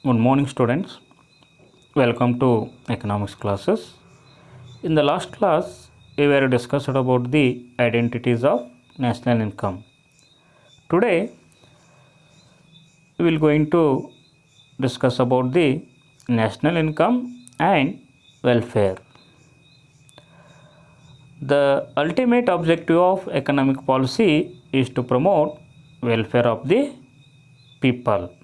Good morning, students. Welcome to economics classes. In the last class, we were discussed about the identities of national income. Today, we will going to discuss about the national income and welfare. The ultimate objective of economic policy is to promote welfare of the people.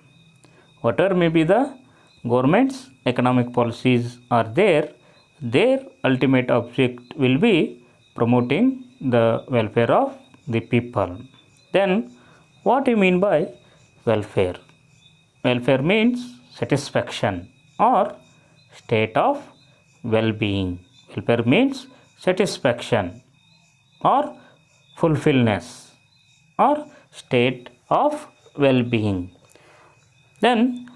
Whatever may be the government's economic policies are there, their ultimate object will be promoting the welfare of the people. Then, what do you mean by welfare? Welfare means satisfaction or state of well-being. Welfare means satisfaction or fulfillness or state of well-being. Then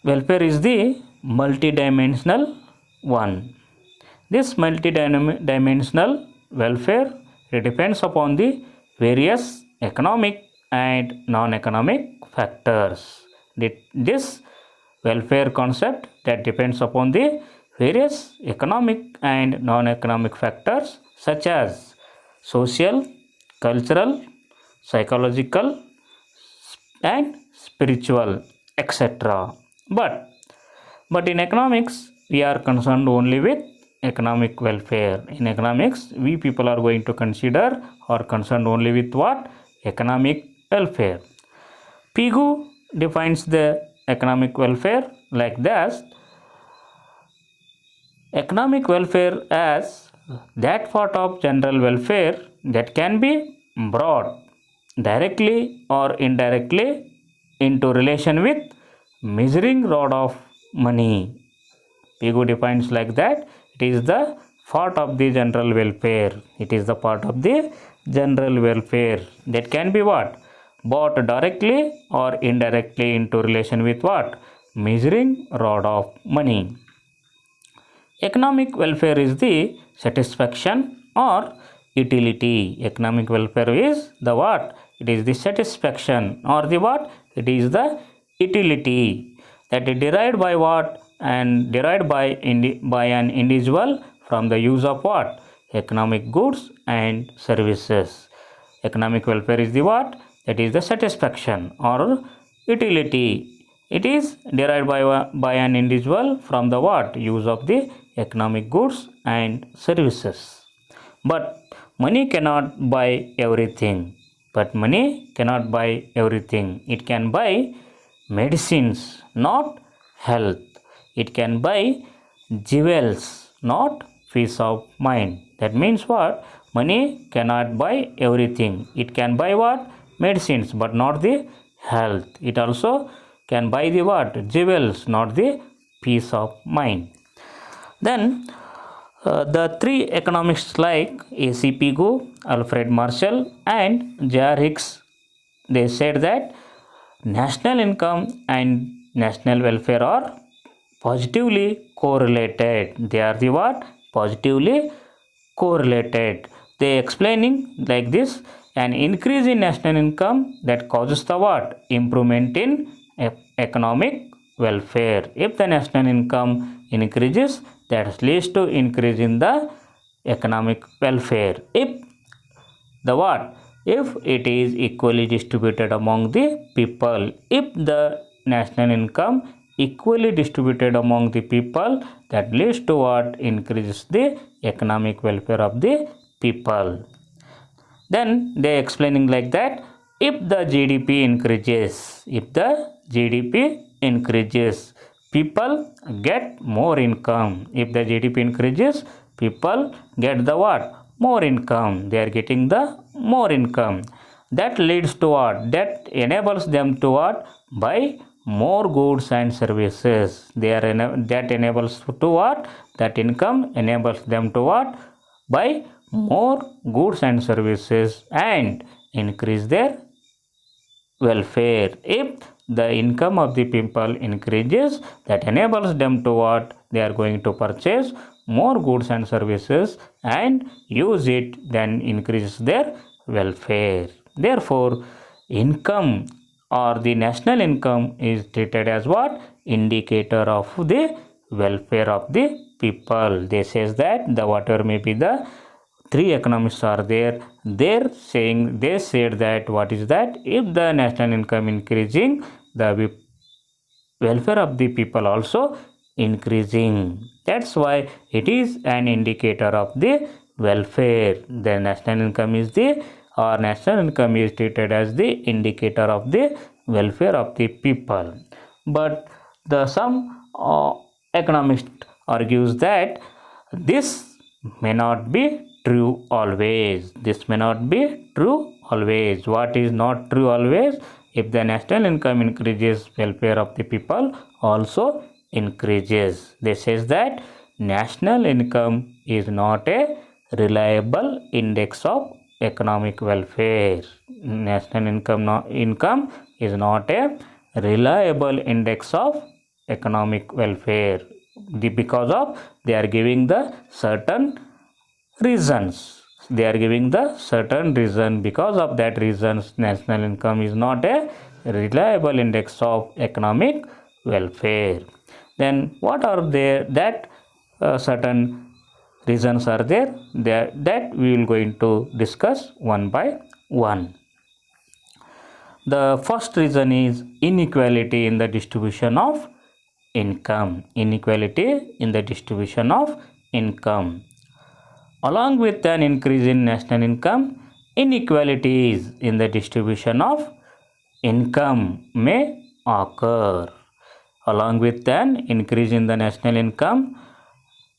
welfare is the multidimensional one. This multidimensional welfare depends upon the various economic and non-economic factors. This welfare concept that depends upon the various economic and non-economic factors such as social, cultural, psychological, and spiritual, etc. But in economics, we are concerned only with economic welfare. In economics, we people are going to consider or concerned only with what? Economic welfare. Pigou defines the economic welfare like this. Economic welfare as that part of general welfare that can be brought directly or indirectly into relation with measuring rod of money. Pigou defines like that. It is the part of the general welfare. It is the part of the general welfare that can be what? Brought directly or indirectly into relation with what? Measuring rod of money. Economic welfare is the satisfaction or utility. Economic welfare is the what? It is the satisfaction or the what? It is the utility that is derived by what? And derived by an individual from the use of what? Economic goods and services. Economic welfare is the what? That is the satisfaction or utility. It is derived by an individual from the what? Use of the economic goods and services. But money cannot buy everything. But money cannot buy everything. It can buy medicines, not health. It can buy jewels, not peace of mind. That means what? Money cannot buy everything. It can buy what? Medicines, but not the health. It also can buy the what? Jewels, not the peace of mind. Then the three economists like A.C. Pigou, Alfred Marshall, and J.R. Hicks, they said that national income and national welfare are positively correlated. They are the what? Positively correlated. They explaining like this: an increase in national income that causes the what? Improvement in economic welfare. If the national income increases, that leads to increase in the economic welfare. If the what? If it is equally distributed among the people. If the national income equally distributed among the people, that leads to what? Increases the economic welfare of the people. Then they explaining like that: if the GDP increases, people get more income. If the GDP increases, people get the what? More income. They are getting the more income. That leads to what? That enables them to what? Buy more goods and services. That enables to what? That income enables them to what? Buy more goods and services and increase their welfare. If the income of the people increases, that enables them to what? They are going to purchase more goods and services and use it, then increases their welfare. Therefore, income or the national income is treated as what? Indicator of the welfare of the people. They says that the whatever may be the three economists are there, they said that what is that? If the national income increasing, the welfare of the people also increasing. That's why it is an indicator of the welfare. The national income is the or national income is treated as the indicator of the welfare of the people. But the some economist argues that this may not be true always. This may not be true always. What is not true always? If the national income increases, welfare of the people also increases. This says that national income is not a reliable index of economic welfare. National income is not a reliable index of economic welfare because of they are giving the certain reasons. They are giving the certain reason. Because of that reasons, national income is not a reliable index of economic welfare. Then what are there that certain reasons are there that we will going to discuss one by one. The first reason is inequality in the distribution of income. Inequality in the distribution of income. Along with an increase in national income, inequalities in the distribution of income may occur. Along with an increase in the national income,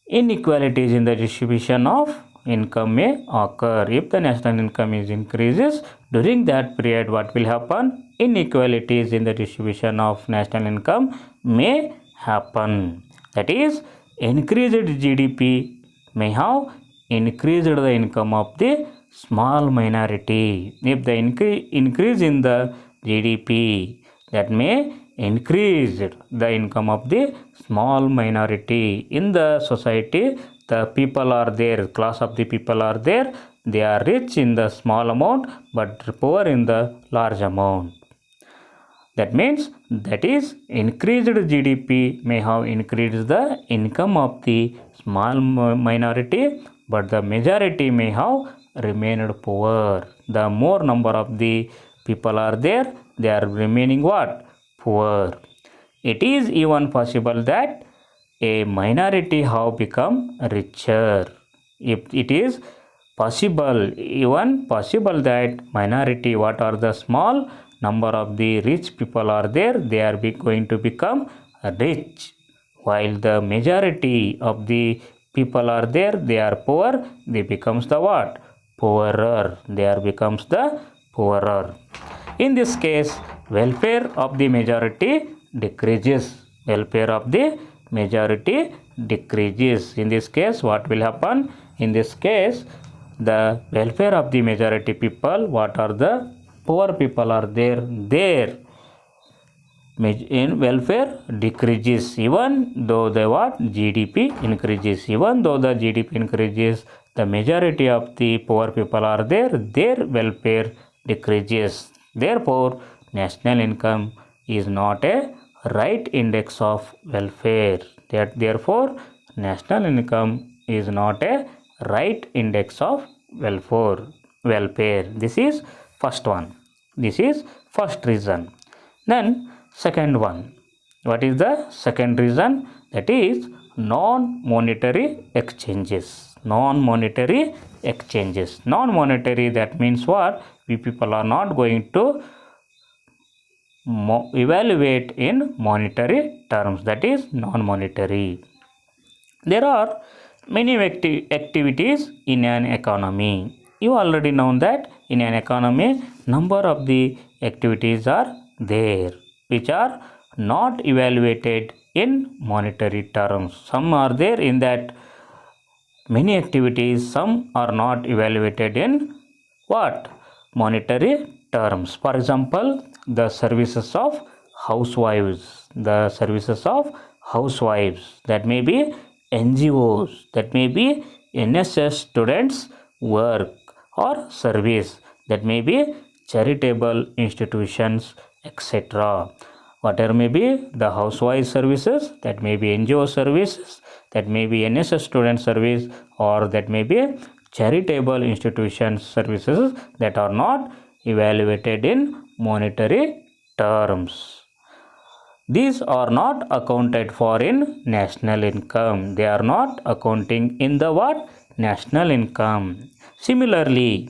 inequalities in the distribution of income may occur. If the national income is increases, during that period what will happen? Inequalities in the distribution of national income may happen. That is, increased GDP may have increased the income of the small minority. If the increase in the GDP, that may increase the income of the small minority in the society. The people are there, class of the people are there, they are rich in the small amount but poor in the large amount. That means that is increased GDP may have increased the income of the small minority, but the majority may have remained poor. The more number of the people are there, they are remaining what? Poor. It is even possible that a minority have become richer. If it is possible, even possible that minority, what are the small number of the rich people are there, they are going to become rich, while the majority of the people are there, they are poor, they becomes the what? Poorer. They are becomes the poorer. In this case, welfare of the majority decreases. Welfare of the majority decreases. In this case, what will happen? In this case, the welfare of the majority people, what are the poor people are there, their in welfare decreases, even though the what? GDP increases. Even though the GDP increases, the majority of the poor people are there, their welfare decreases. Therefore, national income is not a right index of welfare. Therefore, national income is not a right index of welfare. This is first one. This is first reason. Then second one. What is the second reason? That is non-monetary exchanges. Non-monetary exchanges. Non-monetary, that means what? We people are not going to evaluate in monetary terms. That is non-monetary. There are many activities in an economy. You already know that in an economy, number of the activities are there which are not evaluated in monetary terms. Some are there in that many activities, some are not evaluated in what? Monetary terms. For example, the services of housewives. The services of housewives, that may be NGOs, that may be NSS students work or service, that may be charitable institutions etc. Whatever may be the housewife services, that may be NGO services, that may be NSS student service, or that may be charitable institutions services that are not evaluated in monetary terms. These are not accounted for in national income. They are not accounting in the what? National income. Similarly,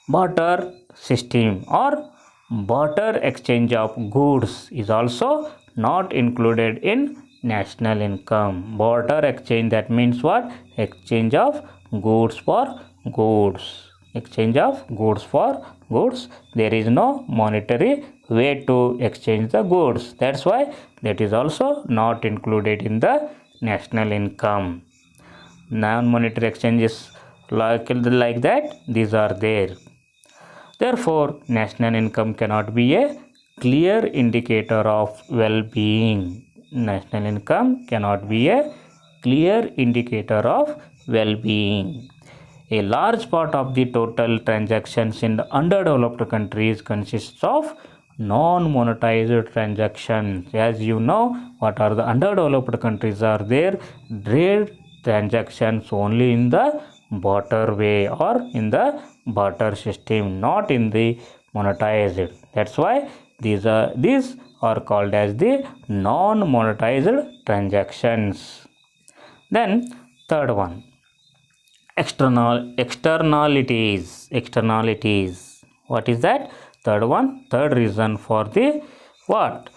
barter system or barter exchange of goods is also not included in national income. Barter exchange, that means what? Exchange of goods for goods. Exchange of goods for goods. There is no monetary way to exchange the goods. That's why that is also not included in the national income. Non-monetary exchanges like that, these are there. Therefore, national income cannot be a clear indicator of well-being. National income cannot be a clear indicator of well-being. A large part of the total transactions in the underdeveloped countries consists of non-monetized transactions. As you know, what are the underdeveloped countries are there? Trade transactions only in the barter way or in the barter system, not in the monetized. That's why these are called as the non-monetized transactions. Then third one, externalities. What is that? Third reason for the what?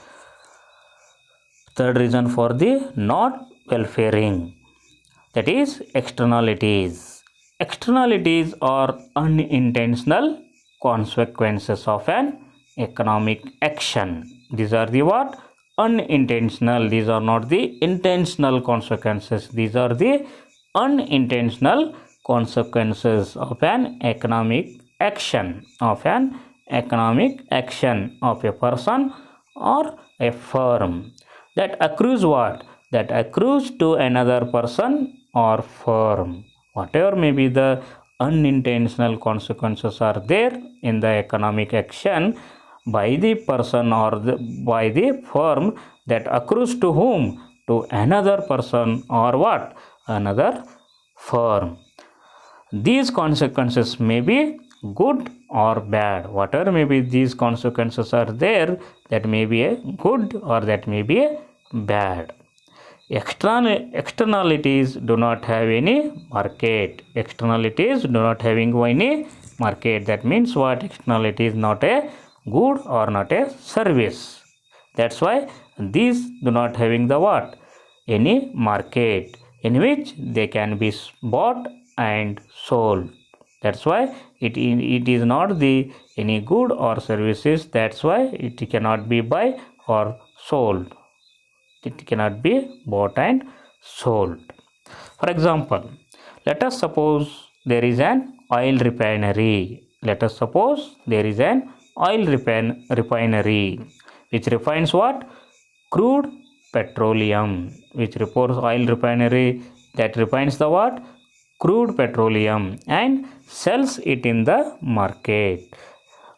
Third reason for the not welfaring, that is externalities. Externalities are unintentional consequences of an economic action. These are the what? Unintentional. These are not the intentional consequences. These are the unintentional consequences of an economic action, of a person or a firm, that accrues what? That accrues to another person or firm. Whatever may be the unintentional consequences are there in the economic action by the person or by the firm, that accrues to whom? To another person or what? Another firm. These consequences may be good or bad. Whatever may be these consequences are there, that may be a good or that may be a bad. Externalities do not have any market. Externalities do not having any market. That means what? Externality is not a good or not a service. That's why these do not having the what? Any market in which they can be bought and sold. That's why it is not the any good or services. That's why it cannot be buy or sold. It cannot be bought and sold. For example, let us suppose there is an oil refinery. Let us suppose there is an oil refinery which refines what? Crude petroleum. Which reports oil refinery that refines the what? Crude petroleum and sells it in the market.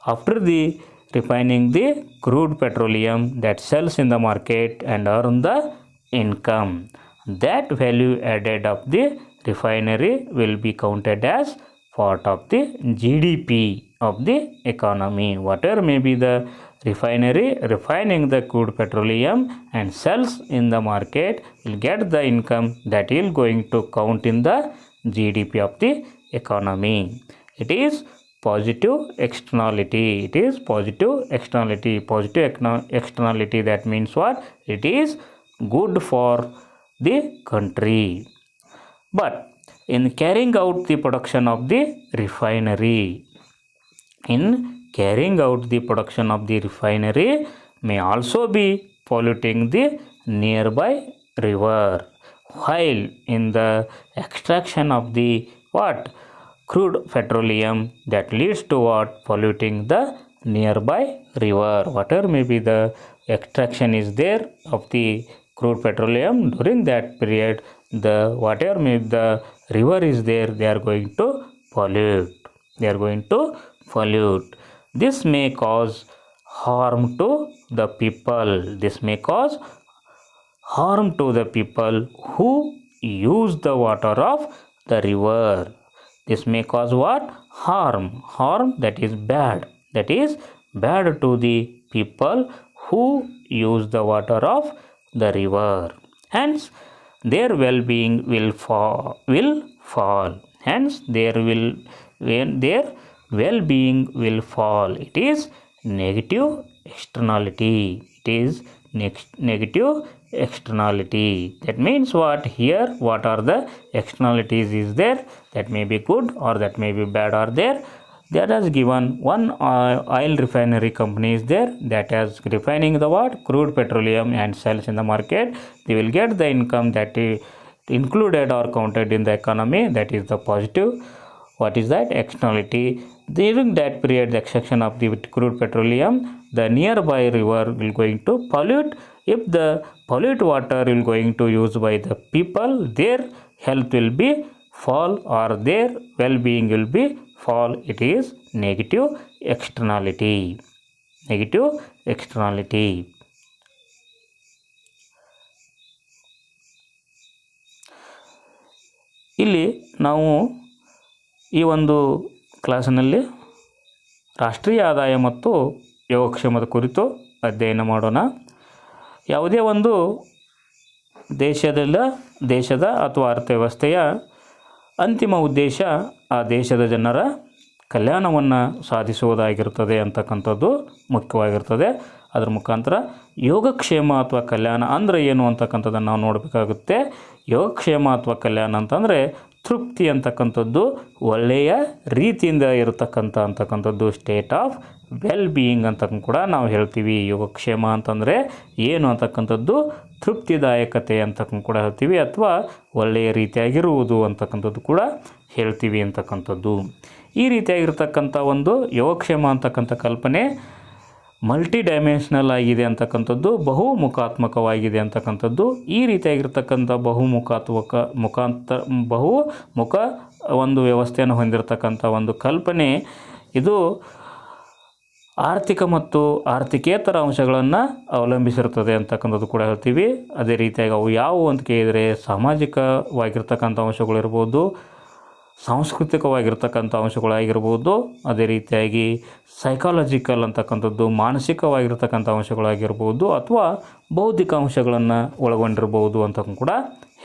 After the refining the crude petroleum, that sells in the market and earn the income, that value added of the refinery will be counted as part of the GDP of the economy. Whatever may be the refinery refining the crude petroleum and sells in the market will get the income that is going to count in the GDP of the economy. It is positive externality. It is positive externality. Positive externality, that means what? It is good for the country. But in carrying out the production of the refinery, may also be polluting the nearby river, while in the extraction of the what? Crude petroleum, that leads to what? Polluting the nearby river. Whatever may be the extraction is there of the crude petroleum, during that period the whatever may be the river is there, they are going to pollute. This may cause harm to the people. This may cause harm to the people who use the water of the river. This may cause what? Harm. Harm, that is bad. That is bad to the people who use the water of the river. Hence, their well-being will fall. Hence, their well-being will fall. It is negative externality. It is negative externality. That means what? Here, what are the externalities is there? That may be good or that may be bad are there. That has given one oil refinery company is there that has refining the what? Crude petroleum and sells in the market. They will get the income that is included or counted in the economy. That is the positive. What is that? Externality. During that period, the extraction of the crude petroleum, the nearby river will going to pollute. If the pollute water will going to use by the people, their health will be fall or their well-being will be fall. It is negative externality. Negative externality. ಇಲ್ಲಿ ನಾವು ಈ ಒಂದು ಕ್ಲಾಸಿನಲ್ಲಿ ರಾಷ್ಟ್ರೀಯ ಆದಾಯ ಮತ್ತು ಯೋಗಕ್ಷೇಮದ ಕುರಿತು ಅಧ್ಯಯನ ಮಾಡೋಣ. ಯಾವುದೇ ಒಂದು ದೇಶದ ಅಥವಾ ಅರ್ಥವ್ಯವಸ್ಥೆಯ ಅಂತಿಮ ಉದ್ದೇಶ ಆ ದೇಶದ ಜನರ ಕಲ್ಯಾಣವನ್ನು ಸಾಧಿಸುವುದಾಗಿರುತ್ತದೆ ಅಂತಕ್ಕಂಥದ್ದು ಮುಖ್ಯವಾಗಿರ್ತದೆ. ಅದರ ಮುಖಾಂತರ ಯೋಗಕ್ಷೇಮ ಅಥವಾ ಕಲ್ಯಾಣ ಅಂದರೆ ಏನು ಅಂತಕ್ಕಂಥದ್ದನ್ನು ನಾವು ನೋಡಬೇಕಾಗುತ್ತೆ. ಯೋಗಕ್ಷೇಮ ಅಥವಾ ಕಲ್ಯಾಣ ಅಂತಂದರೆ ತೃಪ್ತಿ ಅಂತಕ್ಕಂಥದ್ದು, ಒಳ್ಳೆಯ ರೀತಿಯಿಂದ ಇರತಕ್ಕಂಥದ್ದು ಸ್ಟೇಟ್ ಆಫ್ ವೆಲ್ ಬೀಯಿಂಗ್ ಅಂತ ಕೂಡ ನಾವು ಹೇಳ್ತೀವಿ. ಯೋಗಕ್ಷೇಮ ಅಂತಂದರೆ ಏನು ಅಂತಕ್ಕಂಥದ್ದು ತೃಪ್ತಿದಾಯಕತೆ ಅಂತ ಕೂಡ ಹೇಳ್ತೀವಿ, ಅಥವಾ ಒಳ್ಳೆಯ ರೀತಿಯಾಗಿರುವುದು ಅಂತಕ್ಕಂಥದ್ದು ಕೂಡ ಹೇಳ್ತೀವಿ ಅಂತಕ್ಕಂಥದ್ದು. ಈ ರೀತಿಯಾಗಿರ್ತಕ್ಕಂಥ ಒಂದು ಯೋಗಕ್ಷೇಮ ಅಂತಕ್ಕಂಥ ಕಲ್ಪನೆ ಮಲ್ಟಿ ಡೈಮೆನ್ಷನಲ್ ಆಗಿದೆ ಅಂತಕ್ಕಂಥದ್ದು, ಬಹುಮುಖಾತ್ಮಕವಾಗಿದೆ ಅಂತಕ್ಕಂಥದ್ದು. ಈ ರೀತಿಯಾಗಿರ್ತಕ್ಕಂಥ ಬಹುಮುಖ ಒಂದು ವ್ಯವಸ್ಥೆಯನ್ನು ಹೊಂದಿರತಕ್ಕಂಥ ಒಂದು ಕಲ್ಪನೆ ಇದು ಆರ್ಥಿಕ ಮತ್ತು ಆರ್ಥಿಕೇತರ ಅಂಶಗಳನ್ನು ಅವಲಂಬಿಸಿರ್ತದೆ ಅಂತಕ್ಕಂಥದ್ದು ಕೂಡ ಹೇಳ್ತೀವಿ. ಅದೇ ರೀತಿಯಾಗಿ ಅವು ಯಾವುವು ಅಂತ ಕೇಳಿದರೆ ಸಾಮಾಜಿಕವಾಗಿರ್ತಕ್ಕಂಥ ಅಂಶಗಳಿರ್ಬೋದು, ಸಾಂಸ್ಕೃತಿಕವಾಗಿರ್ತಕ್ಕಂಥ ಅಂಶಗಳಾಗಿರ್ಬೋದು, ಅದೇ ರೀತಿಯಾಗಿ ಸೈಕಾಲಜಿಕಲ್ ಅಂತಕ್ಕಂಥದ್ದು ಮಾನಸಿಕವಾಗಿರ್ತಕ್ಕಂಥ ಅಂಶಗಳಾಗಿರ್ಬೋದು, ಅಥವಾ ಬೌದ್ಧಿಕ ಅಂಶಗಳನ್ನು ಒಳಗೊಂಡಿರ್ಬೋದು ಅಂತ ಕೂಡ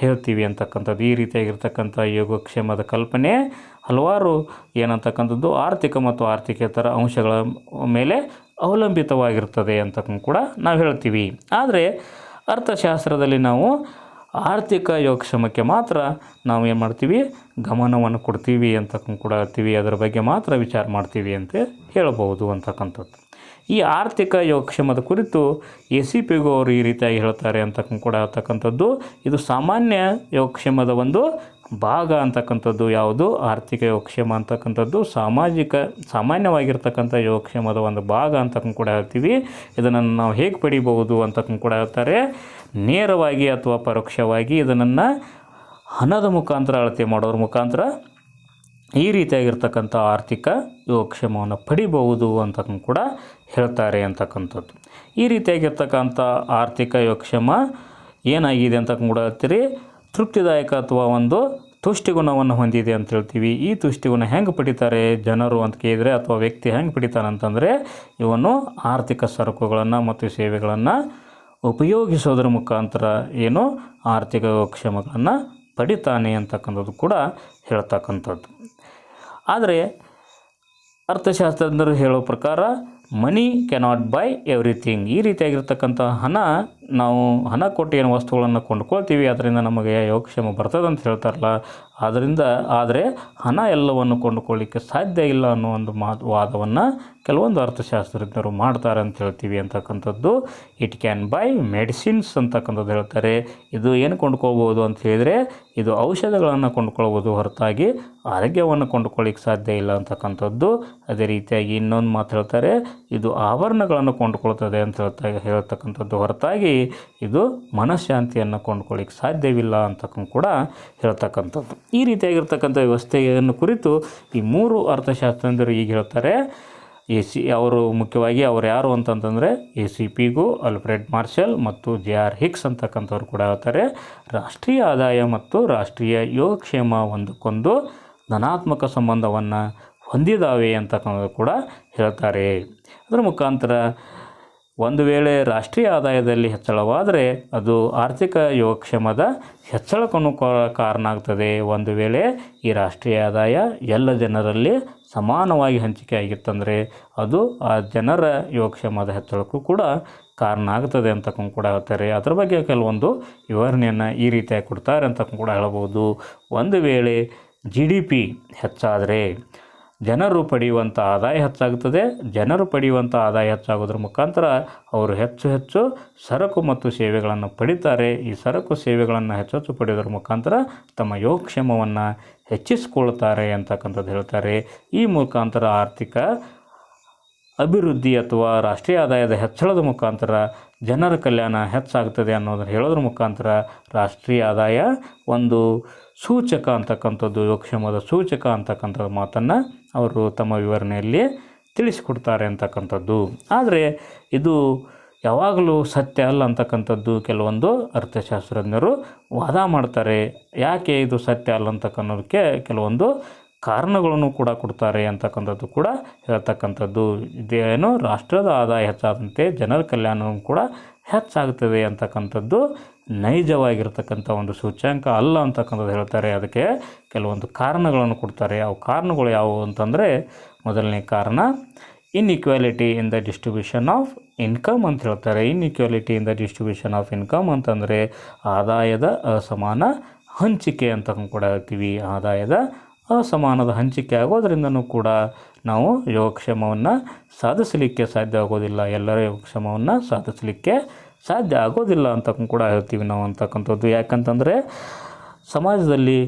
ಹೇಳ್ತೀವಿ ಅಂತಕ್ಕಂಥದ್ದು. ಈ ರೀತಿಯಾಗಿರ್ತಕ್ಕಂಥ ಯೋಗಕ್ಷೇಮದ ಕಲ್ಪನೆ ಹಲವಾರು ಏನಂತಕ್ಕಂಥದ್ದು ಆರ್ಥಿಕ ಮತ್ತು ಆರ್ಥಿಕೇತರ ಅಂಶಗಳ ಮೇಲೆ ಅವಲಂಬಿತವಾಗಿರ್ತದೆ ಅಂತ ಕೂಡ ನಾವು ಹೇಳ್ತೀವಿ. ಆದರೆ ಅರ್ಥಶಾಸ್ತ್ರದಲ್ಲಿ ನಾವು ಆರ್ಥಿಕ ಯೋಗಕ್ಷೇಮಕ್ಕೆ ಮಾತ್ರ ನಾವು ಏನು ಮಾಡ್ತೀವಿ, ಗಮನವನ್ನು ಕೊಡ್ತೀವಿ ಅಂತ ಕೂಡ ಹೇಳ್ತೀವಿ. ಅದರ ಬಗ್ಗೆ ಮಾತ್ರ ವಿಚಾರ ಮಾಡ್ತೀವಿ ಅಂತ ಹೇಳ್ಬೋದು ಅಂತಕ್ಕಂಥದ್ದು. ಈ ಆರ್ಥಿಕ ಯೋಗಕ್ಷೇಮದ ಕುರಿತು ACPಗೂ ಅವರು ಈ ರೀತಿಯಾಗಿ ಹೇಳ್ತಾರೆ ಅಂತ ಕೂಡ ಹೇಳ್ತಕ್ಕಂಥದ್ದು. ಇದು ಸಾಮಾನ್ಯ ಯೋಗಕ್ಷೇಮದ ಒಂದು ಭಾಗ ಅಂತಕ್ಕಂಥದ್ದು. ಯಾವುದು? ಆರ್ಥಿಕ ಯೋಗಕ್ಷೇಮ ಅಂತಕ್ಕಂಥದ್ದು ಸಾಮಾನ್ಯವಾಗಿರ್ತಕ್ಕಂಥ ಯೋಗಕ್ಷೇಮದ ಒಂದು ಭಾಗ ಅಂತ ಕೂಡ ಹೇಳ್ತೀವಿ. ಇದನ್ನು ನಾವು ಹೇಗೆ ಪಡಿಬಹುದು ಅಂತ ಕೂಡ ಹೇಳ್ತಾರೆ. ನೇರವಾಗಿ ಅಥವಾ ಪರೋಕ್ಷವಾಗಿ ಇದನ್ನು ಹಣದ ಮುಖಾಂತರ ಅಳತೆ ಮಾಡೋದ್ರ ಮುಖಾಂತರ ಈ ರೀತಿಯಾಗಿರ್ತಕ್ಕಂಥ ಆರ್ಥಿಕ ಯೋಗಕ್ಷೇಮವನ್ನು ಪಡಿಬಹುದು ಅಂತ ಕೂಡ ಹೇಳ್ತಾರೆ ಅಂತಕ್ಕಂಥದ್ದು. ಈ ರೀತಿಯಾಗಿರ್ತಕ್ಕಂಥ ಆರ್ಥಿಕ ಯೋಗಕ್ಷೇಮ ಏನಾಗಿದೆ ಅಂತ ಕೂಡ ಹೇಳ್ತೀರಿ, ತೃಪ್ತಿದಾಯಕ ಅಥವಾ ಒಂದು ತುಷ್ಟಿಗುಣವನ್ನು ಹೊಂದಿದೆ ಅಂತ ಹೇಳ್ತೀವಿ. ಈ ತುಷ್ಟಿಗುಣ ಹೆಂಗೆ ಪಡಿತಾರೆ ಜನರು ಅಂತ ಕೇಳಿದರೆ, ಅಥವಾ ವ್ಯಕ್ತಿ ಹೆಂಗೆ ಪಡಿತಾನೆ ಅಂತಂದರೆ, ಇವನು ಆರ್ಥಿಕ ಸರಕುಗಳನ್ನು ಮತ್ತು ಸೇವೆಗಳನ್ನು ಉಪಯೋಗಿಸೋದ್ರ ಮುಖಾಂತರ ಏನು ಆರ್ಥಿಕ ಯೋಗಕ್ಷೇಮಗಳನ್ನು ಪಡಿತಾನೆ ಅಂತಕ್ಕಂಥದ್ದು ಕೂಡ ಹೇಳ್ತಕ್ಕಂಥದ್ದು. ಆದರೆ ಅರ್ಥಶಾಸ್ತ್ರಜ್ಞರು ಹೇಳೋ ಪ್ರಕಾರ ಮನಿ ಕ್ಯಾನಾಟ್ ಬೈ ಎವ್ರಿಥಿಂಗ್. ಈ ರೀತಿಯಾಗಿರ್ತಕ್ಕಂಥ ನಾವು ಹಣ ಕೊಟ್ಟು ಏನು ವಸ್ತುಗಳನ್ನು ಕೊಂಡ್ಕೊಳ್ತೀವಿ, ಅದರಿಂದ ನಮಗೆ ಯೋಗಕ್ಷೇಮ ಬರ್ತದೆ ಅಂತ ಹೇಳ್ತಾರಲ್ಲ. ಆದರೆ ಹಣ ಎಲ್ಲವನ್ನು ಕೊಂಡುಕೊಳ್ಳಿಕ್ಕೆ ಸಾಧ್ಯ ಇಲ್ಲ ಅನ್ನೋ ಒಂದು ವಾದವನ್ನು ಕೆಲವೊಂದು ಅರ್ಥಶಾಸ್ತ್ರಜ್ಞರು ಮಾಡ್ತಾರೆ ಅಂತ ಹೇಳ್ತೀವಿ ಅಂತಕ್ಕಂಥದ್ದು. ಇಟ್ ಕ್ಯಾನ್ ಬೈ ಮೆಡಿಸಿನ್ಸ್ ಅಂತಕ್ಕಂಥದ್ದು ಹೇಳ್ತಾರೆ. ಇದು ಏನು ಕೊಂಡ್ಕೊಳ್ಬೋದು ಅಂತ ಹೇಳಿದರೆ, ಇದು ಔಷಧಗಳನ್ನು ಕೊಂಡ್ಕೊಳ್ಬೋದು ಹೊರತಾಗಿ ಆರೋಗ್ಯವನ್ನು ಕೊಂಡ್ಕೊಳ್ಳಿಕ್ಕೆ ಸಾಧ್ಯ ಇಲ್ಲ ಅಂತಕ್ಕಂಥದ್ದು. ಅದೇ ರೀತಿಯಾಗಿ ಇನ್ನೊಂದು ಮಾತು ಹೇಳ್ತಾರೆ, ಇದು ಆಭರಣಗಳನ್ನು ಕೊಂಡ್ಕೊಳ್ತದೆ ಅಂತ ಹೇಳ್ತಕ್ಕಂಥದ್ದು ಹೊರತಾಗಿ ಇದು ಮನಃಶಾಂತಿಯನ್ನು ಕೊಂಡ್ಕೊಳ್ಳಿಕ್ಕೆ ಸಾಧ್ಯವಿಲ್ಲ ಅಂತ ಕೂಡ ಹೇಳ್ತಕ್ಕಂಥದ್ದು. ಈ ರೀತಿಯಾಗಿರ್ತಕ್ಕಂಥ ವ್ಯವಸ್ಥೆಯನ್ನು ಕುರಿತು ಈ ಮೂರು ಅರ್ಥಶಾಸ್ತ್ರಜ್ಞರು ಈಗ ಹೇಳ್ತಾರೆ. ಅವರು ಮುಖ್ಯವಾಗಿ ಅವ್ರು ಯಾರು ಅಂತಂತಂದರೆ ACPಗೂ ಆಲ್ಫ್ರೆಡ್ ಮಾರ್ಷಲ್ ಮತ್ತು JR ಹಿಕ್ಸ್ ಅಂತಕ್ಕಂಥವ್ರು ಕೂಡ ಹೇಳ್ತಾರೆ ರಾಷ್ಟ್ರೀಯ ಆದಾಯ ಮತ್ತು ರಾಷ್ಟ್ರೀಯ ಯೋಗಕ್ಷೇಮ ಒಂದಕ್ಕೊಂದು ಧನಾತ್ಮಕ ಸಂಬಂಧವನ್ನು ಹೊಂದಿದ್ದಾವೆ ಅಂತಕ್ಕಂಥದ್ದು ಕೂಡ ಹೇಳ್ತಾರೆ. ಅದರ ಮುಖಾಂತರ ಒಂದು ವೇಳೆ ರಾಷ್ಟ್ರೀಯ ಆದಾಯದಲ್ಲಿ ಹೆಚ್ಚಳವಾದರೆ ಅದು ಆರ್ಥಿಕ ಯೋಗಕ್ಷೇಮದ ಹೆಚ್ಚಳಕ್ಕೂ ಕಾರಣ ಆಗ್ತದೆ. ಒಂದು ವೇಳೆ ಈ ರಾಷ್ಟ್ರೀಯ ಆದಾಯ ಎಲ್ಲ ಜನರಲ್ಲಿ ಸಮಾನವಾಗಿ ಹಂಚಿಕೆ ಆಗಿತ್ತಂದರೆ ಅದು ಆ ಜನರ ಯೋಗಕ್ಷೇಮದ ಹೆಚ್ಚಳಕ್ಕೂ ಕೂಡ ಕಾರಣ ಆಗ್ತದೆ ಅಂತಕ್ಕೂ ಕೂಡ ಹೇಳ್ತಾರೆ. ಅದರ ಬಗ್ಗೆ ಕೆಲವೊಂದು ವಿವರಣೆಯನ್ನು ಈ ರೀತಿಯಾಗಿ ಕೊಡ್ತಾರೆ ಅಂತಕ್ಕೂ ಕೂಡ ಹೇಳ್ಬೋದು. ಒಂದು ವೇಳೆ GDP ಹೆಚ್ಚಾದರೆ ಜನರು ಪಡೆಯುವಂಥ ಆದಾಯ ಹೆಚ್ಚಾಗುತ್ತದೆ. ಜನರು ಪಡೆಯುವಂಥ ಆದಾಯ ಹೆಚ್ಚಾಗೋದ್ರ ಮುಖಾಂತರ ಅವರು ಹೆಚ್ಚು ಸರಕು ಮತ್ತು ಸೇವೆಗಳನ್ನು ಪಡಿತಾರೆ. ಈ ಸರಕು ಸೇವೆಗಳನ್ನು ಹೆಚ್ಚು ಪಡೆಯೋದ್ರ ಮುಖಾಂತರ ತಮ್ಮ ಯೋಗಕ್ಷೇಮವನ್ನು ಹೆಚ್ಚಿಸಿಕೊಳ್ತಾರೆ ಅಂತಕ್ಕಂಥದ್ದು ಹೇಳ್ತಾರೆ. ಈ ಮುಖಾಂತರ ಆರ್ಥಿಕ ಅಭಿವೃದ್ಧಿ ಅಥವಾ ರಾಷ್ಟ್ರೀಯ ಆದಾಯದ ಹೆಚ್ಚಳದ ಮುಖಾಂತರ ಜನರ ಕಲ್ಯಾಣ ಹೆಚ್ಚಾಗ್ತದೆ ಅನ್ನೋದನ್ನು ಹೇಳೋದ್ರ ಮುಖಾಂತರ ರಾಷ್ಟ್ರೀಯ ಆದಾಯ ಒಂದು ಸೂಚಕ ಅಂತಕ್ಕಂಥದ್ದು, ಯೋಗಕ್ಷೇಮದ ಸೂಚಕ ಅಂತಕ್ಕಂಥ ಮಾತನ್ನು ಅವರು ತಮ್ಮ ವಿವರಣೆಯಲ್ಲಿ ತಿಳಿಸಿಕೊಡ್ತಾರೆ ಅಂತಕ್ಕಂಥದ್ದು. ಆದರೆ ಇದು ಯಾವಾಗಲೂ ಸತ್ಯ ಅಲ್ಲ ಅಂತಕ್ಕಂಥದ್ದು ಕೆಲವೊಂದು ಅರ್ಥಶಾಸ್ತ್ರಜ್ಞರು ವಾದ ಮಾಡ್ತಾರೆ. ಯಾಕೆ ಇದು ಸತ್ಯ ಅಲ್ಲ ಅಂತಕ್ಕನ್ನೋದಕ್ಕೆ ಕೆಲವೊಂದು ಕಾರಣಗಳನ್ನು ಕೂಡ ಕೊಡ್ತಾರೆ ಅಂತಕ್ಕಂಥದ್ದು ಕೂಡ ಹೇಳ್ತಕ್ಕಂಥದ್ದು. ಇದೇನು ರಾಷ್ಟ್ರದ ಆದಾಯ ಹೆಚ್ಚಾದಂತೆ ಜನರ ಕಲ್ಯಾಣವೂ ಕೂಡ ಹೆಚ್ಚಾಗ್ತದೆ ಅಂತಕ್ಕಂಥದ್ದು ನೈಜವಾಗಿರ್ತಕ್ಕಂಥ ಒಂದು ಸೂಚ್ಯಾಂಕ ಅಲ್ಲ ಅಂತಕ್ಕಂಥದ್ದು ಹೇಳ್ತಾರೆ. ಅದಕ್ಕೆ ಕೆಲವೊಂದು ಕಾರಣಗಳನ್ನು ಕೊಡ್ತಾರೆ. ಅವು ಕಾರಣಗಳು ಯಾವುವು ಅಂತಂದರೆ, ಮೊದಲನೇ ಕಾರಣ inequality in the distribution of income ಅಂತ ಹೇಳ್ತಾರೆ. Inequality in the distribution of income ಅಂತಂದರೆ ಆದಾಯದ ಅಸಮಾನ ಹಂಚಿಕೆ ಅಂತ ಕೂಡ ಹೇಳ್ತೀವಿ. ಆದಾಯದ ಅಸಮಾನದ ಹಂಚಿಕೆ ಆಗೋದ್ರಿಂದನೂ ಕೂಡ ನಾವು ಯೋಗಕ್ಷೇಮವನ್ನು ಸಾಧಿಸಲಿಕ್ಕೆ ಸಾಧ್ಯ ಆಗೋದಿಲ್ಲ. ಎಲ್ಲರ ಯೋಗಕ್ಷೇಮವನ್ನು ಸಾಧಿಸಲಿಕ್ಕೆ ಸಾಧ್ಯ ಆಗೋದಿಲ್ಲ ಅಂತ ಕೂಡ ಹೇಳ್ತೀವಿ ನಾವು ಅಂತಕ್ಕಂಥದ್ದು. ಯಾಕಂತಂದರೆ ಸಮಾಜದಲ್ಲಿ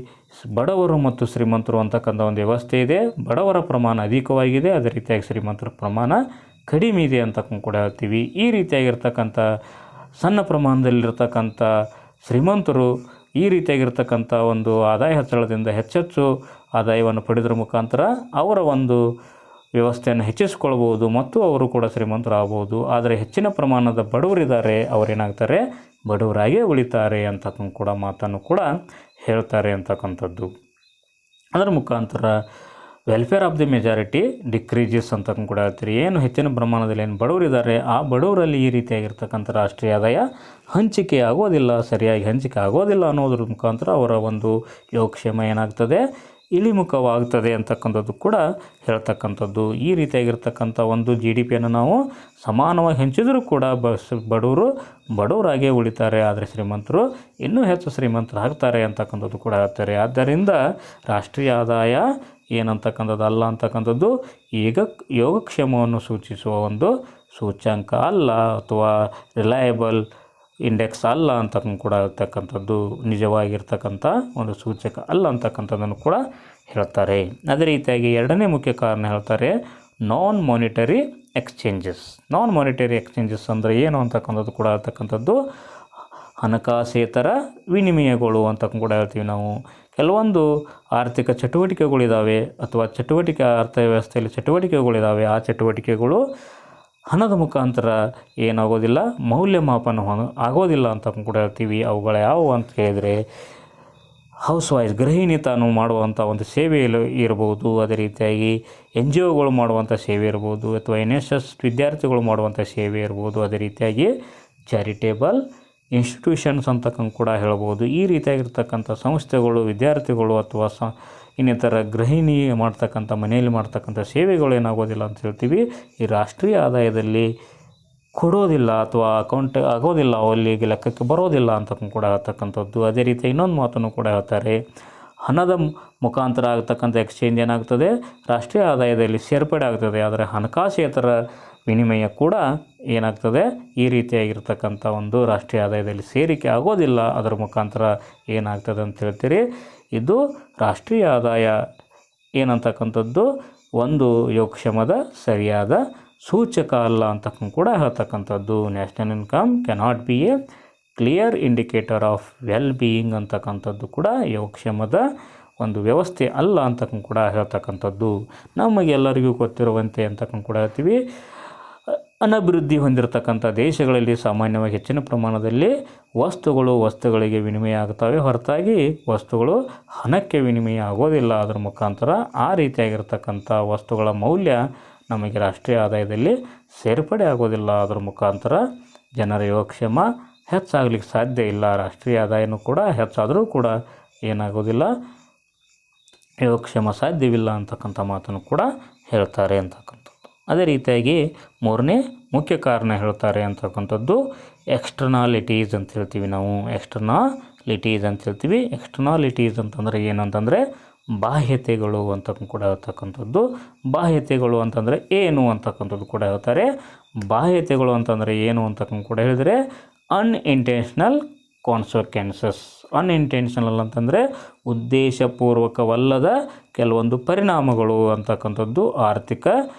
ಬಡವರು ಮತ್ತು ಶ್ರೀಮಂತರು ಅಂತಕ್ಕಂಥ ಒಂದು ವ್ಯವಸ್ಥೆ ಇದೆ. ಬಡವರ ಪ್ರಮಾಣ ಅಧಿಕವಾಗಿದೆ, ಅದೇ ರೀತಿಯಾಗಿ ಶ್ರೀಮಂತರ ಪ್ರಮಾಣ ಕಡಿಮೆ ಇದೆ ಅಂತ ಕೂಡ ಹೇಳ್ತೀವಿ. ಈ ರೀತಿಯಾಗಿರ್ತಕ್ಕಂಥ ಸಣ್ಣ ಪ್ರಮಾಣದಲ್ಲಿರ್ತಕ್ಕಂಥ ಶ್ರೀಮಂತರು ಈ ರೀತಿಯಾಗಿರ್ತಕ್ಕಂಥ ಒಂದು ಆದಾಯ ಹೆಚ್ಚಳದಿಂದ ಹೆಚ್ಚು ಆದಾಯವನ್ನು ಪಡೆಯೋದ್ರ ಮುಖಾಂತರ ಅವರ ಒಂದು ವ್ಯವಸ್ಥೆಯನ್ನು ಹೆಚ್ಚಿಸ್ಕೊಳ್ಬೋದು ಮತ್ತು ಅವರು ಕೂಡ ಶ್ರೀಮಂತರಾಗ್ಬೋದು. ಆದರೆ ಹೆಚ್ಚಿನ ಪ್ರಮಾಣದ ಬಡವರಿದ್ದಾರೆ, ಅವರೇನಾಗ್ತಾರೆ, ಬಡವರಾಗೇ ಉಳಿತಾರೆ ಅಂತಕ್ಕಂಥ ಕೂಡ ಮಾತನ್ನು ಕೂಡ ಹೇಳ್ತಾರೆ ಅಂತಕ್ಕಂಥದ್ದು. ಅದರ ಮುಖಾಂತರ ವೆಲ್ಫೇರ್ ಆಫ್ ದಿ ಮೆಜಾರಿಟಿ ಡಿಕ್ರೀಜಸ್ ಅಂತ ಕೂಡ ಹೇಳ್ತೀರಿ. ಏನು ಹೆಚ್ಚಿನ ಪ್ರಮಾಣದಲ್ಲಿ ಏನು ಬಡವರಿದ್ದಾರೆ ಆ ಬಡವರಲ್ಲಿ ಈ ರೀತಿಯಾಗಿರ್ತಕ್ಕಂಥ ರಾಷ್ಟ್ರೀಯ ಆದಾಯ ಹಂಚಿಕೆ ಆಗೋದಿಲ್ಲ, ಸರಿಯಾಗಿ ಹಂಚಿಕೆ ಆಗೋದಿಲ್ಲ ಅನ್ನೋದ್ರ ಮುಖಾಂತರ ಅವರ ಒಂದು ಯೋಗಕ್ಷೇಮ ಏನಾಗ್ತದೆ, ಇಳಿಮುಖವಾಗ್ತದೆ ಅಂತಕ್ಕಂಥದ್ದು ಕೂಡ ಹೇಳ್ತಕ್ಕಂಥದ್ದು. ಈ ರೀತಿಯಾಗಿರ್ತಕ್ಕಂಥ ಒಂದು GDPಯನ್ನು ನಾವು ಸಮಾನವಾಗಿ ಹಂಚಿದರೂ ಕೂಡ ಬಡವರಾಗೇ ಉಳಿತಾರೆ, ಆದರೆ ಶ್ರೀಮಂತರು ಇನ್ನೂ ಹೆಚ್ಚು ಶ್ರೀಮಂತರಾಗ್ತಾರೆ ಅಂತಕ್ಕಂಥದ್ದು ಕೂಡ ಹೇಳ್ತಾರೆ. ಆದ್ದರಿಂದ ರಾಷ್ಟ್ರೀಯ ಆದಾಯ ಏನಂತಕ್ಕಂಥದ್ದು ಅಲ್ಲ ಅಂತಕ್ಕಂಥದ್ದು ಯೋಗಕ್ಷೇಮವನ್ನು ಸೂಚಿಸುವ ಒಂದು ಸೂಚ್ಯಾಂಕ ಅಲ್ಲ ಅಥವಾ ರಿಲಯಬಲ್ ಇಂಡೆಕ್ಸ್ ಅಲ್ಲ ಅಂತ ಕೂಡ ಹೇಳ್ತಕ್ಕಂಥದ್ದು, ನಿಜವಾಗಿರ್ತಕ್ಕಂಥ ಒಂದು ಸೂಚಕ ಅಲ್ಲ ಅಂತಕ್ಕಂಥದ್ದನ್ನು ಕೂಡ ಹೇಳ್ತಾರೆ. ಅದೇ ರೀತಿಯಾಗಿ ಎರಡನೇ ಮುಖ್ಯ ಕಾರಣ ಹೇಳ್ತಾರೆ ನಾನ್ ಮಾನಿಟರಿ ಎಕ್ಸ್ಚೇಂಜಸ್. ನಾನ್ ಮಾನಿಟರಿ ಎಕ್ಸ್ಚೇಂಜಸ್ ಅಂದರೆ ಏನು ಅಂತಕ್ಕಂಥದ್ದು ಕೂಡ ಹೇಳ್ತಕ್ಕಂಥದ್ದು ಹಣಕಾಸೇತರ ವಿನಿಮಯಗಳು ಅಂತ ಕೂಡ ಹೇಳ್ತೀವಿ ನಾವು. ಕೆಲವೊಂದು ಆರ್ಥಿಕ ಚಟುವಟಿಕೆಗಳಿದ್ದಾವೆ ಅಥವಾ ಅರ್ಥವ್ಯವಸ್ಥೆಯಲ್ಲಿ ಚಟುವಟಿಕೆಗಳಿದ್ದಾವೆ. ಆ ಚಟುವಟಿಕೆಗಳು ಹಣದ ಮುಖಾಂತರ ಏನಾಗೋದಿಲ್ಲ, ಮೌಲ್ಯಮಾಪನ ಆಗೋದಿಲ್ಲ ಅಂತ ಕೂಡ ಹೇಳ್ತೀವಿ. ಅವುಗಳ ಯಾವುವು ಅಂತ ಹೇಳಿದರೆ ಹೌಸ್ ವೈಫ್ ಗೃಹಿಣಿ ತಾನು ಮಾಡುವಂಥ ಒಂದು ಸೇವೆ ಇರ್ಬೋದು, ಅದೇ ರೀತಿಯಾಗಿ NGOಗಳು ಮಾಡುವಂಥ ಸೇವೆ ಇರ್ಬೋದು, ಅಥವಾ NSS ವಿದ್ಯಾರ್ಥಿಗಳು ಮಾಡುವಂಥ ಸೇವೆ ಇರ್ಬೋದು, ಅದೇ ರೀತಿಯಾಗಿ ಚಾರಿಟೇಬಲ್ ಇನ್ಸ್ಟಿಟ್ಯೂಷನ್ಸ್ ಅಂತ ಕೂಡ ಹೇಳ್ಬೋದು. ಈ ರೀತಿಯಾಗಿರ್ತಕ್ಕಂಥ ಸಂಸ್ಥೆಗಳು ವಿದ್ಯಾರ್ಥಿಗಳು ಅಥವಾ ಇನ್ನಿತರ ಗೃಹಿಣಿ ಮಾಡ್ತಕ್ಕಂಥ ಮನೆಯಲ್ಲಿ ಮಾಡ್ತಕ್ಕಂಥ ಸೇವೆಗಳು ಏನಾಗೋದಿಲ್ಲ ಅಂತ ಹೇಳ್ತೀವಿ, ಈ ರಾಷ್ಟ್ರೀಯ ಆದಾಯದಲ್ಲಿ ಕೊಡೋದಿಲ್ಲ ಅಥವಾ ಅಕೌಂಟ್ ಆಗೋದಿಲ್ಲ, ಅಲ್ಲಿಗೆ ಲೆಕ್ಕಕ್ಕೆ ಬರೋದಿಲ್ಲ ಅಂತ ಕೂಡ ಹೇಳ್ತಕ್ಕಂಥದ್ದು. ಅದೇ ರೀತಿ ಇನ್ನೊಂದು ಮಾತನ್ನು ಕೂಡ ಹೇಳ್ತಾರೆ, ಹಣದ ಮುಖಾಂತರ ಆಗ್ತಕ್ಕಂಥ ಎಕ್ಸ್ಚೇಂಜ್ ಏನಾಗ್ತದೆ, ರಾಷ್ಟ್ರೀಯ ಆದಾಯದಲ್ಲಿ ಸೇರ್ಪಡೆ ಆಗ್ತದೆ. ಆದರೆ ಹಣಕಾಸೇತರ ವಿನಿಮಯ ಕೂಡ ಏನಾಗ್ತದೆ, ಈ ರೀತಿಯಾಗಿರ್ತಕ್ಕಂಥ ಒಂದು ರಾಷ್ಟ್ರೀಯ ಆದಾಯದಲ್ಲಿ ಸೇರಿಕೆ ಆಗೋದಿಲ್ಲ. ಅದರ ಮುಖಾಂತರ ಏನಾಗ್ತದೆ ಅಂತ ಹೇಳ್ತೀರಿ, ಇದು ರಾಷ್ಟ್ರೀಯ ಆದಾಯ ಏನಂತಕ್ಕಂಥದ್ದು ಒಂದು ಯೋಗಕ್ಷೇಮದ ಸರಿಯಾದ ಸೂಚಕ ಅಲ್ಲ ಅಂತ ಕೂಡ ಹೇಳ್ತಕ್ಕಂಥದ್ದು. National income cannot be A clear indicator of well being ಅಂತಕ್ಕಂಥದ್ದು ಕೂಡ ಯೋಗಕ್ಷೇಮದ ಒಂದು ವ್ಯವಸ್ಥೆ ಅಲ್ಲ ಅಂತಕ್ಕಂಥ ಕೂಡ ಹೇಳ್ತಕ್ಕಂಥದ್ದು. ನಮಗೆಲ್ಲರಿಗೂ ಗೊತ್ತಿರುವಂತೆ ಅಂತಕ್ಕಂಥ ಕೂಡ ಹೇಳ್ತೀವಿ, ಅನಭಿವೃದ್ಧಿ ಹೊಂದಿರತಕ್ಕಂಥ ದೇಶಗಳಲ್ಲಿ ಸಾಮಾನ್ಯವಾಗಿ ಹೆಚ್ಚಿನ ಪ್ರಮಾಣದಲ್ಲಿ ವಸ್ತುಗಳಿಗೆ ವಿನಿಮಯ ಆಗ್ತವೆ, ಹೊರತಾಗಿ ವಸ್ತುಗಳು ಹಣಕ್ಕೆ ವಿನಿಮಯ ಆಗೋದಿಲ್ಲ. ಅದರ ಮುಖಾಂತರ ಆ ರೀತಿಯಾಗಿರ್ತಕ್ಕಂಥ ವಸ್ತುಗಳ ಮೌಲ್ಯ ನಮಗೆ ರಾಷ್ಟ್ರೀಯ ಆದಾಯದಲ್ಲಿ ಸೇರ್ಪಡೆ ಆಗೋದಿಲ್ಲ. ಅದರ ಮುಖಾಂತರ ಜನರ ಯೋಗಕ್ಷೇಮ ಹೆಚ್ಚಾಗಲಿಕ್ಕೆ ಸಾಧ್ಯ ಇಲ್ಲ. ರಾಷ್ಟ್ರೀಯ ಆದಾಯನೂ ಕೂಡ ಹೆಚ್ಚಾದರೂ ಕೂಡ ಏನಾಗೋದಿಲ್ಲ, ಯೋಗಕ್ಷೇಮ ಸಾಧ್ಯವಿಲ್ಲ ಅಂತಕ್ಕಂಥ ಮಾತನ್ನು ಕೂಡ ಹೇಳ್ತಾರೆ ಅಂತಕ್ಕಂಥದ್ದು. ಅದೇ ರೀತಿಯಾಗಿ ಮೂರನೇ ಮುಖ್ಯ ಕಾರಣ ಹೇಳ್ತಾರೆ ಅಂತಕ್ಕಂಥದ್ದು ಎಕ್ಸ್ಟರ್ನಾಲಿಟೀಸ್ ಅಂತ ಹೇಳ್ತೀವಿ ನಾವು. ಎಕ್ಸ್ಟರ್ನಾಲಿಟೀಸ್ ಅಂತ ಹೇಳ್ತೀವಿ. ಎಕ್ಸ್ಟರ್ನಾಲಿಟೀಸ್ ಅಂತಂದರೆ ಏನಂತಂದರೆ ಬಾಹ್ಯತೆಗಳು ಅಂತ ಕೂಡ ಹೇಳ್ತಕ್ಕಂಥದ್ದು. ಬಾಹ್ಯತೆಗಳು ಅಂತಂದರೆ ಏನು ಅಂತಕ್ಕಂಥದ್ದು ಕೂಡ ಹೇಳ್ತಾರೆ. ಬಾಹ್ಯತೆಗಳು ಅಂತಂದರೆ ಏನು ಅಂತಕ್ಕಂಥ ಕೂಡ ಹೇಳಿದರೆ ಅನ್ಇಂಟೆನ್ಷನಲ್ ಕಾನ್ಸಿಕ್ವೆನ್ಸಸ್. ಅನ್ಇಂಟೆನ್ಷನಲ್ ಅಂತಂದರೆ ಉದ್ದೇಶಪೂರ್ವಕವಲ್ಲದ ಕೆಲವೊಂದು ಪರಿಣಾಮಗಳು ಅಂತಕ್ಕಂಥದ್ದು ಆರ್ಥಿಕ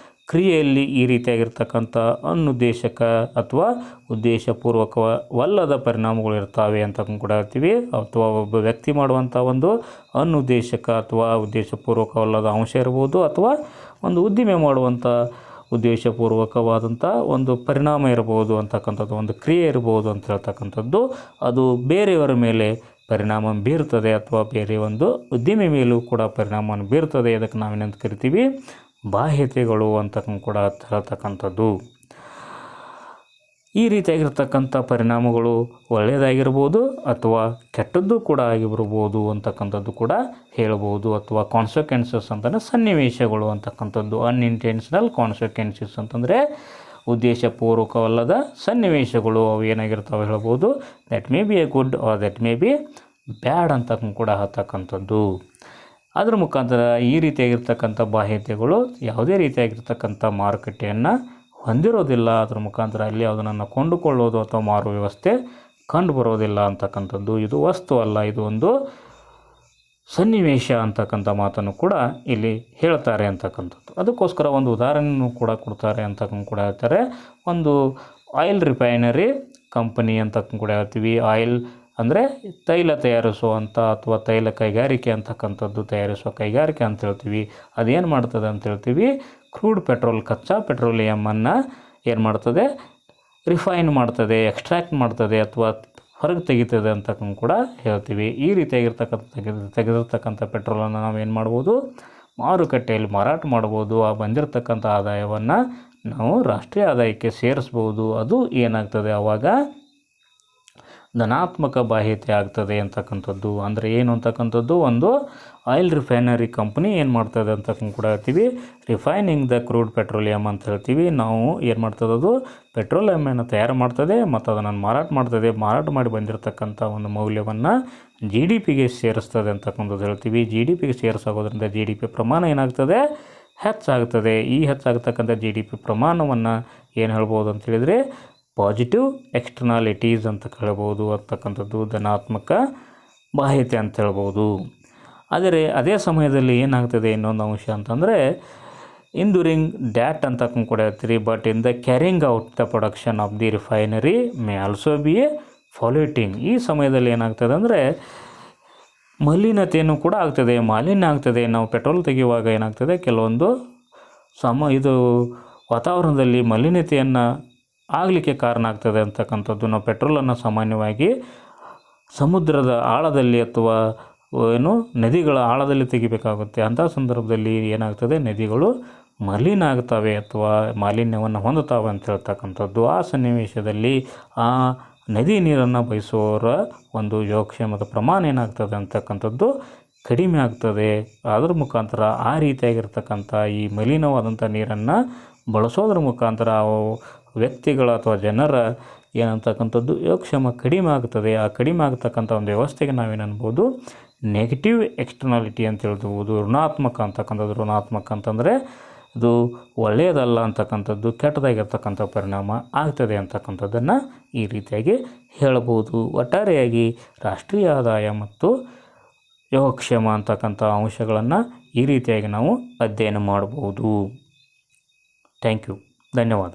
ಕ್ರಿಯೆಯಲ್ಲಿ ಈ ರೀತಿಯಾಗಿರ್ತಕ್ಕಂಥ ಅನುದ್ದೇಶಕ ಅಥವಾ ಉದ್ದೇಶಪೂರ್ವಕವಲ್ಲದ ಪರಿಣಾಮಗಳು ಇರ್ತವೆ ಅಂತ ಕೂಡ ಹೇಳ್ತೀವಿ. ಅಥವಾ ಒಬ್ಬ ವ್ಯಕ್ತಿ ಮಾಡುವಂಥ ಒಂದು ಅನುದ್ದೇಶಕ ಅಥವಾ ಉದ್ದೇಶಪೂರ್ವಕವಲ್ಲದ ಅಂಶ ಇರ್ಬೋದು, ಅಥವಾ ಒಂದು ಉದ್ದಿಮೆ ಮಾಡುವಂಥ ಉದ್ದೇಶಪೂರ್ವಕವಾದಂಥ ಒಂದು ಪರಿಣಾಮ ಇರ್ಬೋದು ಅಂತಕ್ಕಂಥದ್ದು, ಒಂದು ಕ್ರಿಯೆ ಇರ್ಬೋದು ಅಂತ ಹೇಳ್ತಕ್ಕಂಥದ್ದು. ಅದು ಬೇರೆಯವರ ಮೇಲೆ ಪರಿಣಾಮ ಬೀರ್ತದೆ ಅಥವಾ ಬೇರೆ ಒಂದು ಉದ್ದಿಮೆ ಮೇಲೂ ಕೂಡ ಪರಿಣಾಮವನ್ನು ಬೀರ್ತದೆ. ಅದಕ್ಕೆ ನಾವೇನಂತ ಕರಿತೀವಿ, ಬಾಹ್ಯತೆಗಳು ಅಂತ ಕೂಡ ಹೇಳ್ತಕ್ಕಂಥದ್ದು. ಈ ರೀತಿಯಾಗಿರ್ತಕ್ಕಂಥ ಪರಿಣಾಮಗಳು ಒಳ್ಳೆಯದಾಗಿರ್ಬೋದು ಅಥವಾ ಕೆಟ್ಟದ್ದು ಕೂಡ ಆಗಿರ್ಬೋದು ಅಂತಕ್ಕಂಥದ್ದು ಕೂಡ ಹೇಳ್ಬೋದು. ಅಥವಾ ಕಾನ್ಸಿಕ್ವೆನ್ಸಸ್ ಅಂತಂದರೆ ಸನ್ನಿವೇಶಗಳು ಅಂತಕ್ಕಂಥದ್ದು. ಅನ್ಇಂಟೆನ್ಷನಲ್ ಕಾನ್ಸಿಕ್ವೆನ್ಸಸ್ ಅಂತಂದರೆ ಉದ್ದೇಶಪೂರ್ವಕವಲ್ಲದ ಸನ್ನಿವೇಶಗಳು. ಅವು ಏನಾಗಿರ್ತಾವೆ ಹೇಳ್ಬೋದು, that may be a good or that may be bad ಅಂತ ಕೂಡ ಹೇಳ್ತಕ್ಕಂಥದ್ದು. ಅದರ ಮುಖಾಂತರ ಈ ರೀತಿಯಾಗಿರ್ತಕ್ಕಂಥ ಬಾಹ್ಯತೆಗಳು ಯಾವುದೇ ರೀತಿಯಾಗಿರ್ತಕ್ಕಂಥ ಮಾರುಕಟ್ಟೆಯನ್ನು ಹೊಂದಿರೋದಿಲ್ಲ. ಅದರ ಮುಖಾಂತರ ಅಲ್ಲಿ ಅದನ್ನು ಕೊಂಡುಕೊಳ್ಳೋದು ಅಥವಾ ಮಾರುವ ವ್ಯವಸ್ಥೆ ಕಂಡು ಬರೋದಿಲ್ಲ ಅಂತಕ್ಕಂಥದ್ದು. ಇದು ವಸ್ತು ಅಲ್ಲ, ಇದು ಒಂದು ಸನ್ನಿವೇಶ ಅಂತಕ್ಕಂಥ ಮಾತನ್ನು ಕೂಡ ಇಲ್ಲಿ ಹೇಳ್ತಾರೆ ಅಂತಕ್ಕಂಥದ್ದು. ಅದಕ್ಕೋಸ್ಕರ ಒಂದು ಉದಾಹರಣೆಯನ್ನು ಕೂಡ ಕೊಡ್ತಾರೆ ಅಂತಕ್ಕಂಥ ಕೂಡ ಹೇಳ್ತಾರೆ. ಒಂದು ಆಯಿಲ್ ರಿಫೈನರಿ ಕಂಪನಿ ಅಂತ ಕೂಡ ಹೇಳ್ತೀವಿ. ಆಯಿಲ್ ಅಂದರೆ ತೈಲ ತಯಾರಿಸುವಂಥ ಅಥವಾ ತೈಲ ಕೈಗಾರಿಕೆ ಅಂತಕ್ಕಂಥದ್ದು, ತಯಾರಿಸುವ ಕೈಗಾರಿಕೆ ಅಂತ ಹೇಳ್ತೀವಿ. ಅದೇನು ಮಾಡ್ತದೆ ಅಂತ ಹೇಳ್ತೀವಿ, ಕ್ರೂಡ್ ಪೆಟ್ರೋಲ್, ಕಚ್ಚಾ ಪೆಟ್ರೋಲಿಯಮನ್ನು ಏನು ಮಾಡ್ತದೆ, ರಿಫೈನ್ ಮಾಡ್ತದೆ, ಎಕ್ಸ್ಟ್ರಾಕ್ಟ್ ಮಾಡ್ತದೆ ಅಥವಾ ಹೊರಗೆ ತೆಗಿತದೆ ಅಂತ ಕೂಡ ಹೇಳ್ತೀವಿ. ಈ ತೆಗೆದಿರ್ತಕ್ಕಂಥ ಪೆಟ್ರೋಲನ್ನು ನಾವೇನು ಮಾಡ್ಬೋದು, ಮಾರುಕಟ್ಟೆಯಲ್ಲಿ ಮಾರಾಟ ಮಾಡ್ಬೋದು. ಆ ಬಂದಿರತಕ್ಕಂಥ ಆದಾಯವನ್ನು ನಾವು ರಾಷ್ಟ್ರೀಯ ಆದಾಯಕ್ಕೆ ಸೇರಿಸ್ಬೋದು. ಅದು ಏನಾಗ್ತದೆ ಆವಾಗ ಧನಾತ್ಮಕ ಬಾಹ್ಯತೆ ಆಗ್ತದೆ ಅಂತಕ್ಕಂಥದ್ದು. ಅಂದರೆ ಏನು ಅಂತಕ್ಕಂಥದ್ದು, ಒಂದು ಆಯಿಲ್ ರಿಫೈನರಿ ಕಂಪ್ನಿ ಏನು ಮಾಡ್ತದೆ ಅಂತ ಕೂಡ ಹೇಳ್ತೀವಿ, ರಿಫೈನಿಂಗ್ ದ ಕ್ರೂಡ್ ಪೆಟ್ರೋಲಿಯಮ್ ಅಂತ ಹೇಳ್ತೀವಿ. ನಾವು ಏನು ಮಾಡ್ತದೆ, ಅದು ಪೆಟ್ರೋಲಿಯಮನ್ನು ತಯಾರು ಮಾಡ್ತದೆ ಮತ್ತು ಅದನ್ನು ಮಾರಾಟ ಮಾಡ್ತದೆ. ಮಾರಾಟ ಮಾಡಿ ಬಂದಿರತಕ್ಕಂಥ ಒಂದು ಮೌಲ್ಯವನ್ನು ಜಿ ಡಿ ಪಿಗೆ ಸೇರಿಸ್ತದೆ ಅಂತಕ್ಕಂಥದ್ದು ಹೇಳ್ತೀವಿ. ಜಿ ಡಿ ಪಿಗೆ ಸೇರಿಸೋದ್ರಿಂದ ಜಿ ಡಿ ಪಿ ಪ್ರಮಾಣ ಏನಾಗ್ತದೆ, ಹೆಚ್ಚಾಗ್ತದೆ. ಈ ಹೆಚ್ಚಾಗತಕ್ಕಂಥ ಜಿ ಡಿ ಪಿ ಪ್ರಮಾಣವನ್ನು ಏನು ಹೇಳ್ಬೋದು ಅಂತ ಹೇಳಿದರೆ ಪಾಸಿಟಿವ್ ಎಕ್ಸ್ಟರ್ನಾಲಿಟೀಸ್ ಅಂತ ಹೇಳ್ಬೋದು ಅಂತಕ್ಕಂಥದ್ದು, ಧನಾತ್ಮಕ ಬಾಹ್ಯತೆ ಅಂತ ಹೇಳ್ಬೋದು. ಆದರೆ ಅದೇ ಸಮಯದಲ್ಲಿ ಏನಾಗ್ತದೆ ಇನ್ನೊಂದು ಅಂಶ ಅಂತಂದರೆ ಡ್ಯೂರಿಂಗ್ ಡ್ಯಾಟ್ ಅಂತ ಕೂಡ ಹೇಳ್ತೀರಿ. But in the carrying out the production of the refinery may also be a polluting. ಈ ಸಮಯದಲ್ಲಿ ಏನಾಗ್ತದೆ ಅಂದರೆ ಮಲಿನತೆಯನ್ನು ಕೂಡ ಆಗ್ತದೆ, ಮಾಲಿನ್ಯ ಆಗ್ತದೆ. ನಾವು ಪೆಟ್ರೋಲ್ ತೆಗೆಯುವಾಗ ಏನಾಗ್ತದೆ, ಕೆಲವೊಂದು ಇದು ವಾತಾವರಣದಲ್ಲಿ ಮಲಿನತೆಯನ್ನು ಆಗಲಿಕ್ಕೆ ಕಾರಣ ಆಗ್ತದೆ ಅಂತಕ್ಕಂಥದ್ದು. ನಾವು ಪೆಟ್ರೋಲನ್ನು ಸಾಮಾನ್ಯವಾಗಿ ಸಮುದ್ರದ ಆಳದಲ್ಲಿ ಅಥವಾ ನದಿಗಳ ಆಳದಲ್ಲಿ ತೆಗಿಬೇಕಾಗುತ್ತೆ. ಅಂಥ ಸಂದರ್ಭದಲ್ಲಿ ಏನಾಗ್ತದೆ, ನದಿಗಳು ಮಲಿನ ಆಗ್ತವೆ ಅಥವಾ ಮಾಲಿನ್ಯವನ್ನು ಹೊಂದುತ್ತವೆ ಅಂತ ಹೇಳ್ತಕ್ಕಂಥದ್ದು. ಆ ಸನ್ನಿವೇಶದಲ್ಲಿ ಆ ನದಿ ನೀರನ್ನು ಬಯಸುವವರ ಒಂದು ಯೋಗಕ್ಷೇಮದ ಪ್ರಮಾಣ ಏನಾಗ್ತದೆ ಅಂತಕ್ಕಂಥದ್ದು ಕಡಿಮೆ ಆಗ್ತದೆ. ಅದರ ಮುಖಾಂತರ ಆ ರೀತಿಯಾಗಿರ್ತಕ್ಕಂಥ ಈ ಮಲಿನವಾದಂಥ ನೀರನ್ನು ಬಳಸೋದ್ರ ಮುಖಾಂತರ ವ್ಯಕ್ತಿಗಳ ಅಥವಾ ಜನರ ಏನಂತಕ್ಕಂಥದ್ದು ಯೋಗಕ್ಷೇಮ ಕಡಿಮೆ ಆಗ್ತದೆ. ಆ ಕಡಿಮೆ ಆಗ್ತಕ್ಕಂಥ ಒಂದು ವ್ಯವಸ್ಥೆಗೆ ನಾವೇನನ್ಬೋದು, ನೆಗೆಟಿವ್ ಎಕ್ಸ್ಟರ್ನಾಲಿಟಿ ಅಂತ ಹೇಳ್ಬೋದು. ಋಣಾತ್ಮಕ ಅಂತಕ್ಕಂಥದ್ದು. ಋಣಾತ್ಮಕ ಅಂತಂದರೆ ಇದು ಒಳ್ಳೆಯದಲ್ಲ ಅಂತಕ್ಕಂಥದ್ದು, ಕೆಟ್ಟದಾಗಿರ್ತಕ್ಕಂಥ ಪರಿಣಾಮ ಆಗ್ತದೆ ಅಂತಕ್ಕಂಥದ್ದನ್ನು ಈ ರೀತಿಯಾಗಿ ಹೇಳ್ಬೋದು. ಒಟ್ಟಾರೆಯಾಗಿ ರಾಷ್ಟ್ರೀಯ ಆದಾಯ ಮತ್ತು ಯೋಗಕ್ಷೇಮ ಅಂತಕ್ಕಂಥ ಅಂಶಗಳನ್ನು ಈ ರೀತಿಯಾಗಿ ನಾವು ಅಧ್ಯಯನ ಮಾಡ್ಬೋದು. Thank you. ಧನ್ಯವಾದ.